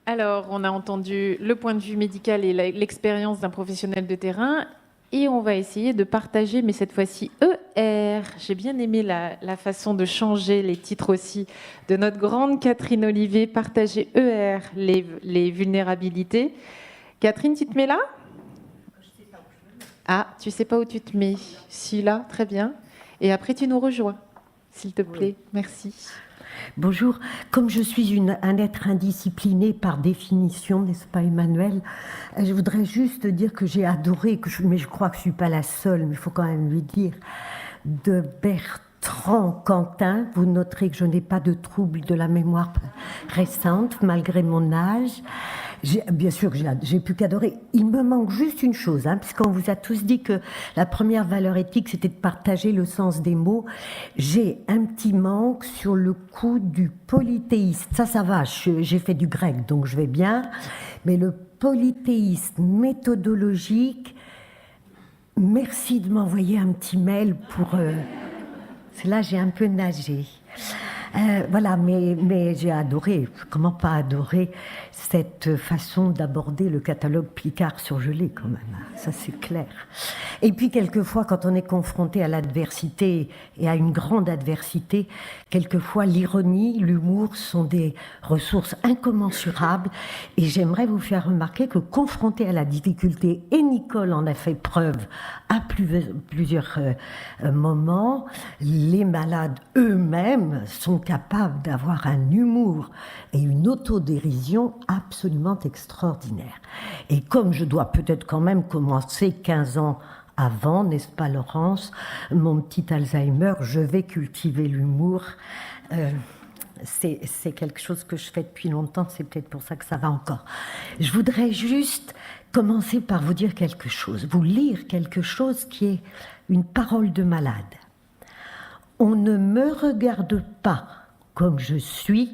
Alors, on a entendu le point de vue médical et l'expérience d'un professionnel de terrain. Et on va essayer de partager, mais cette fois-ci ER. J'ai bien aimé la façon de changer les titres aussi de notre grande Catherine Olivier. Partager ER, les vulnérabilités. Catherine, tu te mets là? Ah, tu sais pas où tu te mets. Si, là, très bien. Et après, tu nous rejoins, s'il te plaît. Merci. Bonjour, comme je suis un être indiscipliné par définition, n'est-ce pas Emmanuel, je voudrais juste dire que j'ai adoré, mais je crois que je ne suis pas la seule, mais il faut quand même lui dire, de Bertrand Cantin. Vous noterez que je n'ai pas de trouble de la mémoire récente, malgré mon âge. Bien sûr que j'ai pu qu'adorer. Il me manque juste une chose, puisqu'on vous a tous dit que la première valeur éthique, c'était de partager le sens des mots. J'ai un petit manque sur le coup du polythéiste. Ça va, j'ai fait du grec, donc je vais bien. Mais le polythéisme méthodologique, merci de m'envoyer un petit mail pour... C'est là, j'ai un peu nagé. Voilà, mais j'ai adoré, comment pas adorer cette façon d'aborder le catalogue Picard surgelé quand même, ça c'est clair. Et puis quelquefois quand on est confronté à l'adversité et à une grande adversité, quelquefois l'ironie, l'humour sont des ressources incommensurables et j'aimerais vous faire remarquer que confronté à la difficulté, et Nicole en a fait preuve à plusieurs moments, les malades eux-mêmes sont capables d'avoir un humour et une autodérision absolument extraordinaire. Et comme je dois peut-être quand même commencer 15 ans avant, n'est-ce pas Laurence, mon petit Alzheimer, je vais cultiver l'humour. C'est quelque chose que je fais depuis longtemps, c'est peut-être pour ça que ça va encore. Je voudrais juste commencer par vous dire quelque chose, vous lire quelque chose qui est une parole de malade. On ne me regarde pas comme je suis,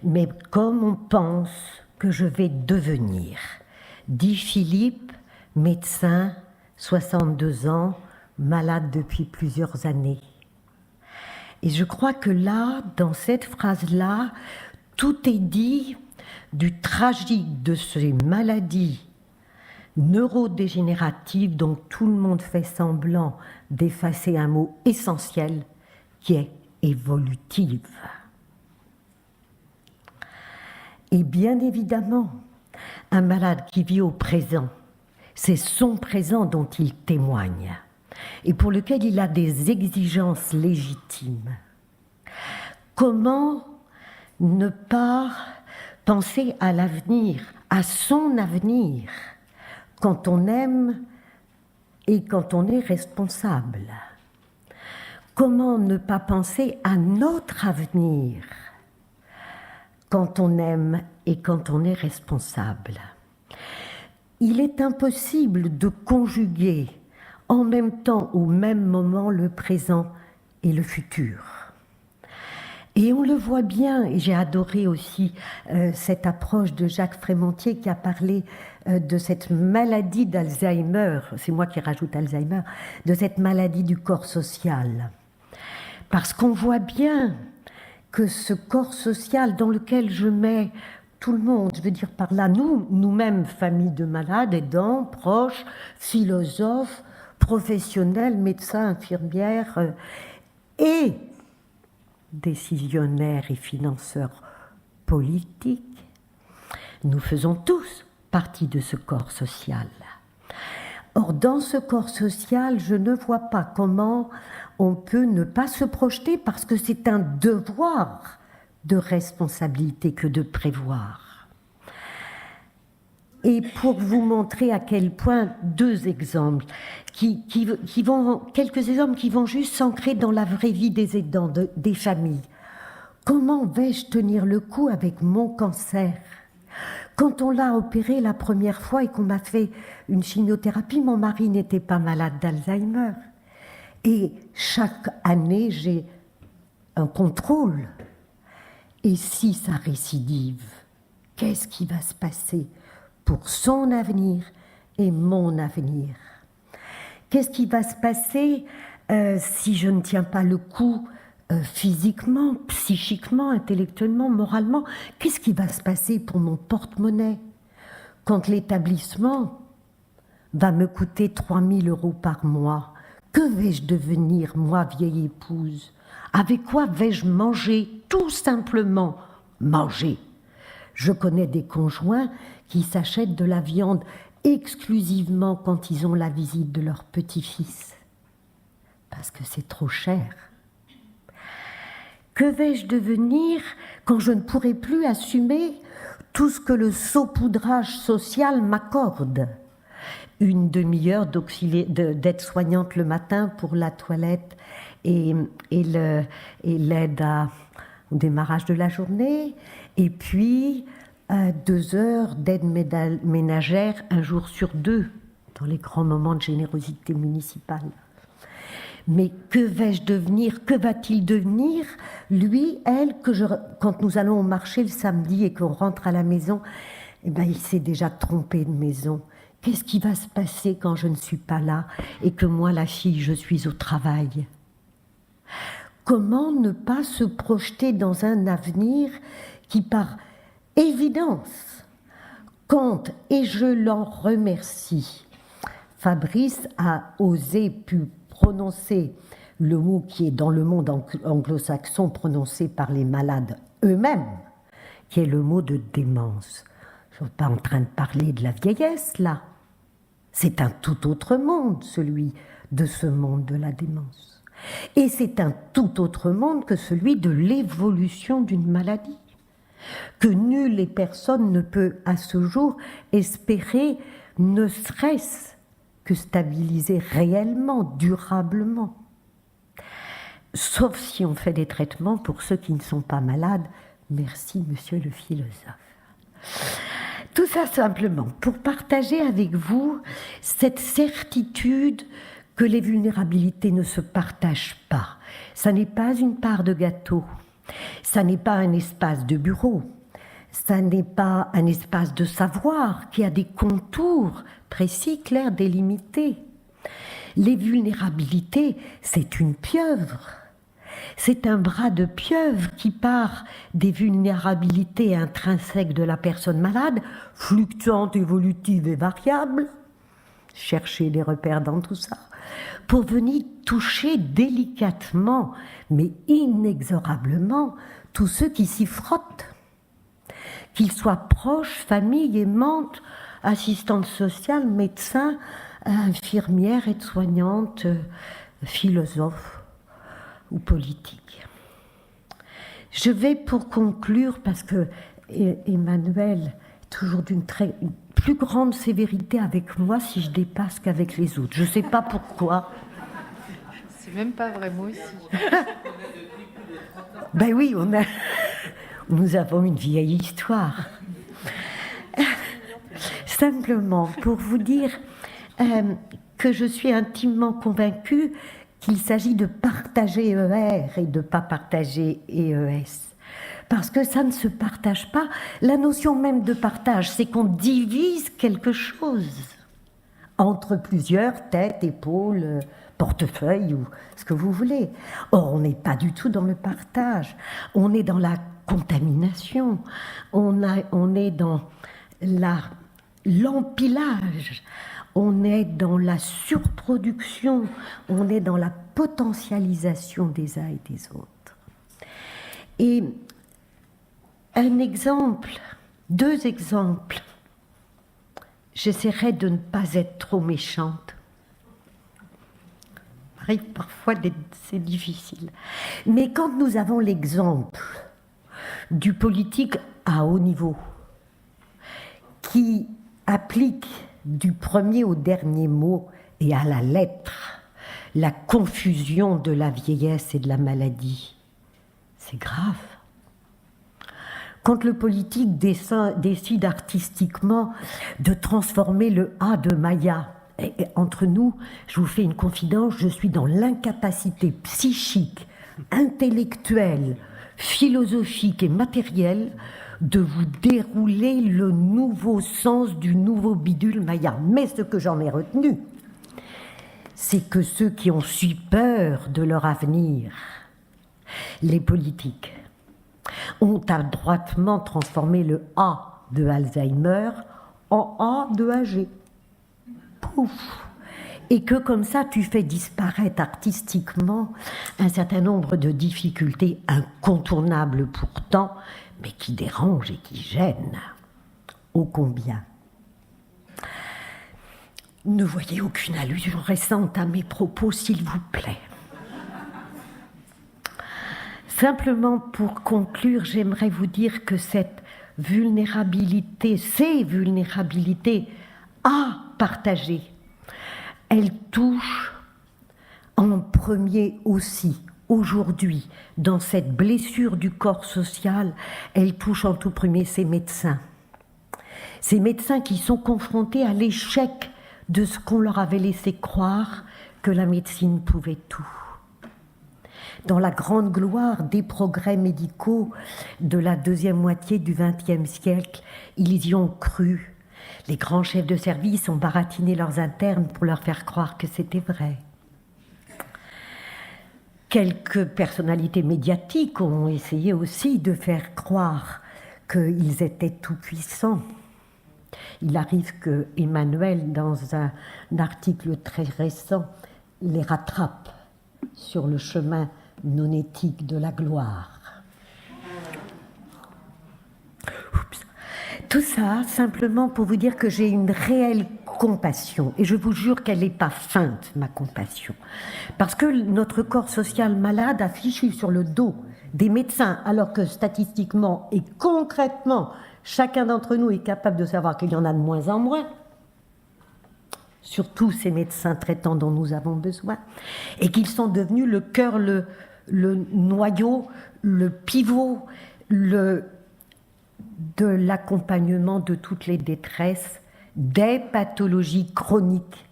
mais comme on pense que je vais devenir. Dit Philippe, médecin, 62 ans, malade depuis plusieurs années. Et je crois que là, dans cette phrase-là, tout est dit du tragique de ces maladies neurodégénératives dont tout le monde fait semblant d'effacer un mot essentiel qui est évolutive. Et bien évidemment, un malade qui vit au présent, c'est son présent dont il témoigne et pour lequel il a des exigences légitimes. Comment ne pas penser à l'avenir, à son avenir, quand on aime et quand on est responsable? Comment ne pas penser à notre avenir quand on aime et quand on est responsable? Il est impossible de conjuguer en même temps, au même moment, le présent et le futur. Et on le voit bien, et j'ai adoré aussi cette approche de Jacques Frémentier qui a parlé de cette maladie d'Alzheimer, c'est moi qui rajoute Alzheimer, de cette maladie du corps social. Parce qu'on voit bien que ce corps social dans lequel je mets tout le monde, je veux dire par là, nous-mêmes, famille de malades, aidants, proches, philosophes, professionnels, médecins, infirmières, et décisionnaires et financeurs politiques, nous faisons tous partie de ce corps social. Or, dans ce corps social, je ne vois pas comment on peut ne pas se projeter parce que c'est un devoir de responsabilité que de prévoir. Et pour vous montrer à quel point, deux exemples, quelques exemples qui vont juste s'ancrer dans la vraie vie des aidants, des familles. Comment vais-je tenir le coup avec mon cancer ? Quand on l'a opéré la première fois et qu'on m'a fait une chimiothérapie, mon mari n'était pas malade d'Alzheimer. Et chaque année, j'ai un contrôle. Et si ça récidive, qu'est-ce qui va se passer pour son avenir et mon avenir? Qu'est-ce qui va se passer si je ne tiens pas le coup physiquement, psychiquement, intellectuellement, moralement. Qu'est-ce qui va se passer pour mon porte-monnaie quand l'établissement va me coûter 3 000 € par mois? Que vais-je devenir, moi, vieille épouse? Avec quoi vais-je manger? Tout simplement manger. Je connais des conjoints qui s'achètent de la viande exclusivement quand ils ont la visite de leur petit-fils, parce que c'est trop cher. Que vais-je devenir quand je ne pourrai plus assumer tout ce que le saupoudrage social m'accorde? Une demi-heure d'aide-soignante le matin pour la toilette et l'aide au démarrage de la journée, et puis 2 heures d'aide ménagère un jour sur 2 dans les grands moments de générosité municipale. Mais que vais-je devenir? Que va-t-il devenir, lui, elle, quand nous allons au marché le samedi et qu'on rentre à la maison, eh ben, il s'est déjà trompé de maison. Qu'est-ce qui va se passer quand je ne suis pas là et que moi, la fille, je suis au travail? Comment ne pas se projeter dans un avenir qui, par évidence, compte, et je l'en remercie, Fabrice a osé prononcer le mot qui est dans le monde anglo-saxon prononcé par les malades eux-mêmes, qui est le mot de démence. Je ne suis pas en train de parler de la vieillesse, là. C'est un tout autre monde, celui de ce monde de la démence. Et c'est un tout autre monde que celui de l'évolution d'une maladie, que nulle et personne ne peut à ce jour espérer, ne serait-ce que stabiliser réellement, durablement. Sauf si on fait des traitements pour ceux qui ne sont pas malades. Merci, monsieur le philosophe. Tout ça simplement pour partager avec vous cette certitude que les vulnérabilités ne se partagent pas. Ça n'est pas une part de gâteau, ça n'est pas un espace de bureau, ça n'est pas un espace de savoir qui a des contours précis, clairs, délimités. Les vulnérabilités, c'est une pieuvre. C'est un bras de pieuvre qui part des vulnérabilités intrinsèques de la personne malade, fluctuantes, évolutives et variables, chercher des repères dans tout ça, pour venir toucher délicatement, mais inexorablement, tous ceux qui s'y frottent, qu'ils soient proches, famille, aimantes, assistantes sociales, médecins, infirmières, aides-soignantes, philosophes ou politiques. Je vais pour conclure, parce que Emmanuel est toujours d'une plus grande sévérité avec moi si je dépasse qu'avec les autres. Je ne sais pas pourquoi. C'est même pas vrai, moi aussi. Ben oui, nous avons une vieille histoire. Simplement pour vous dire que je suis intimement convaincue qu'il s'agit de partager ER et de ne pas partager EES. Parce que ça ne se partage pas. La notion même de partage, c'est qu'on divise quelque chose entre plusieurs têtes, épaules, portefeuille ou ce que vous voulez. Or, on n'est pas du tout dans le partage. On est dans la contamination. On est dans l'empilage. On est dans la surproduction. On est dans la potentialisation des uns et des autres. Et un exemple, 2 exemples. J'essaierai de ne pas être trop méchante. Il arrive parfois c'est difficile. Mais quand nous avons l'exemple du politique à haut niveau, qui applique du premier au dernier mot et à la lettre la confusion de la vieillesse et de la maladie, c'est grave. Quand le politique décide artistiquement de transformer le A de Maya, et entre nous, je vous fais une confidence, je suis dans l'incapacité psychique, intellectuelle, philosophique et matérielle de vous dérouler le nouveau sens du nouveau bidule Maya. Mais ce que j'en ai retenu, c'est que ceux qui ont su peur de leur avenir Les politiques ont adroitement transformé le A de Alzheimer en A de âgé. Pouf! Et que comme ça, tu fais disparaître artistiquement un certain nombre de difficultés incontournables pourtant, mais qui dérangent et qui gênent. Ô combien! Ne voyez aucune allusion récente à mes propos, s'il vous plaît. Simplement pour conclure, j'aimerais vous dire que cette vulnérabilité, ces vulnérabilités à partager, elles touchent en premier aussi, aujourd'hui, dans cette blessure du corps social, elles touchent en tout premier ces médecins. Ces médecins qui sont confrontés à l'échec de ce qu'on leur avait laissé croire que la médecine pouvait tout. Dans la grande gloire des progrès médicaux de la deuxième moitié du XXe siècle, ils y ont cru. Les grands chefs de service ont baratiné leurs internes pour leur faire croire que c'était vrai. Quelques personnalités médiatiques ont essayé aussi de faire croire qu'ils étaient tout-puissants. Il arrive que Emmanuel, dans un article très récent, les rattrape sur le chemin non éthique de la gloire. Oups. Tout ça, simplement pour vous dire que j'ai une réelle compassion, et je vous jure qu'elle n'est pas feinte, ma compassion, parce que notre corps social malade affiche sur le dos des médecins, alors que statistiquement et concrètement, chacun d'entre nous est capable de savoir qu'il y en a de moins en moins, surtout ces médecins traitants dont nous avons besoin, et qu'ils sont devenus le cœur, le noyau, le pivot, de l'accompagnement de toutes les détresses, des pathologies chroniques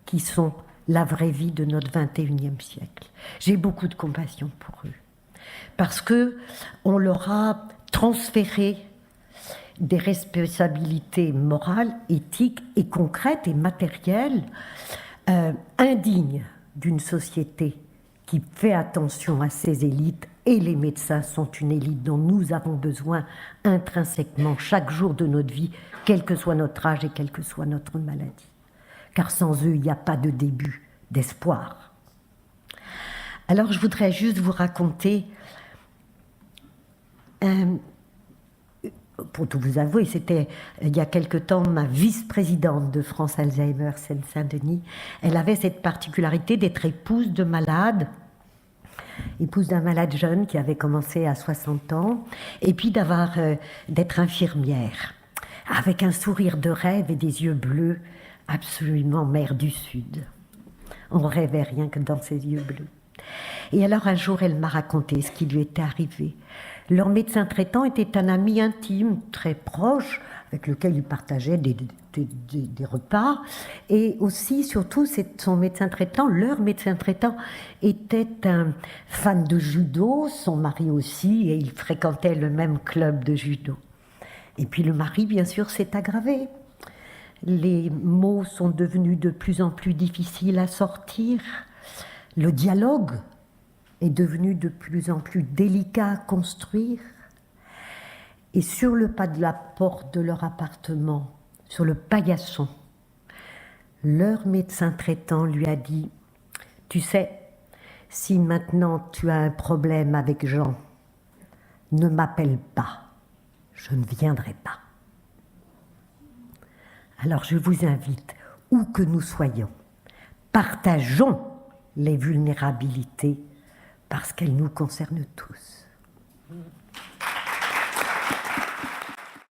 qui sont la vraie vie de notre 21e siècle. J'ai beaucoup de compassion pour eux, parce qu'on leur a transféré des responsabilités morales, éthiques et concrètes et matérielles indignes d'une société qui fait attention à ses élites, et les médecins sont une élite dont nous avons besoin intrinsèquement chaque jour de notre vie, quel que soit notre âge et quelle que soit notre maladie. Car sans eux, il n'y a pas de début d'espoir. Alors je voudrais juste vous raconter, pour tout vous avouer, c'était il y a quelque temps ma vice-présidente de France Alzheimer Seine-Saint-Denis. Elle avait cette particularité d'être épouse d'un malade jeune qui avait commencé à 60 ans, et puis d'être infirmière, avec un sourire de rêve et des yeux bleus, absolument mère du Sud. On rêvait rien que dans ses yeux bleus. Et alors un jour, elle m'a raconté ce qui lui était arrivé. Leur médecin traitant était un ami intime, très proche, avec lequel il partageait des repas. Et aussi, surtout, son médecin traitant, leur médecin traitant, était un fan de judo, son mari aussi, et ils fréquentaient le même club de judo. Et puis le mari, bien sûr, s'est aggravé. Les mots sont devenus de plus en plus difficiles à sortir. Le dialogue est devenu de plus en plus délicat à construire. Et sur le pas de la porte de leur appartement, sur le paillasson, leur médecin traitant lui a dit « Tu sais, si maintenant tu as un problème avec Jean, ne m'appelle pas, je ne viendrai pas. » Alors je vous invite, où que nous soyons, partageons les vulnérabilités parce qu'elles nous concernent tous.